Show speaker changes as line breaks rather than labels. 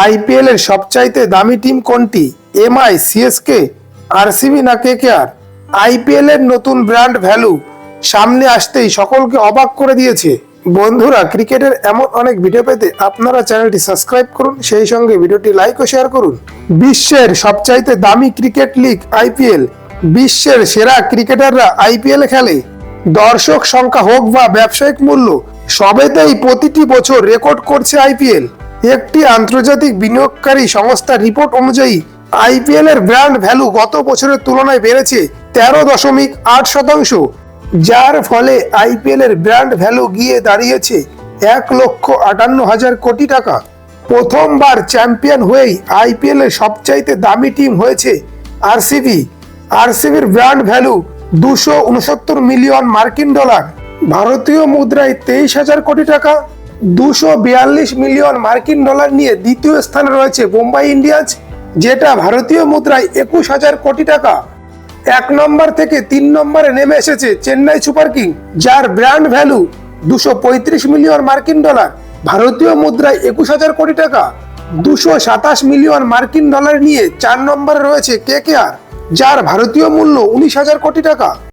IPL এর সবচাইতে দামি টিম কোনটি? এমআই, সিএসকে, আরসিবি না কেকেআর? আইপিএল এর নতুন ব্র্যান্ড ভ্যালু সামনে আসতেই সকলকে অবাক করে দিয়েছে। বন্ধুরা, ক্রিকেটের এমন অনেক ভিডিও পেতে আপনারা চ্যানেলটি সাবস্ক্রাইব করুন, সেই সঙ্গে ভিডিওটি লাইক ও শেয়ার করুন। বিশ্বের সবচাইতে দামি ক্রিকেট লিগ আইপিএল। বিশ্বের সেরা ক্রিকেটাররা আইপিএল খেলে। দর্শক সংখ্যা হোক বা ব্যবসায়িক মূল্য, সবেতেই প্রতিটি বছর রেকর্ড করছে আইপিএল। একটি আন্তর্জাতিক বিনিয়োগকারী সংস্থার রিপোর্ট অনুযায়ী আইপিএল এর ব্র্যান্ড ভ্যালু গত বছরের তুলনায় বেড়েছে 13.8%, যার ফলে আইপিএল এর ব্র্যান্ড ভ্যালু গিয়ে দাঁড়িয়েছে 1,58,000 কোটি টাকা। প্রথমবার চ্যাম্পিয়ন হয়েই আইপিএল এর সবচাইতে দামি টিম হয়েছে আরসিবি। আরসিবির ব্র্যান্ড ভ্যালু 269 মিলিয়ন মার্কিন ডলার, ভারতীয় মুদ্রায় 23,000 কোটি টাকা। 242 মিলিয়ন মার্কিন ডলার নিয়ে দ্বিতীয় স্থানে রয়েছে মুম্বাই ইন্ডিয়ান্স, যেটা ভারতীয় মুদ্রায় 21,000 কোটি টাকা। 1 নম্বর থেকে 3 নম্বরে নেমে এসেছে চেন্নাই সুপার কিং, যার ব্র্যান্ড ভ্যালু 235 মিলিয়ন মার্কিন ডলার, ভারতীয় মুদ্রায় 21,000 কোটি টাকা। 227 মিলিয়ন মার্কিন ডলার নিয়ে 4 নম্বরে রয়েছে কেকেআর, যার ভারতীয় মূল্য 19,000 কোটি টাকা।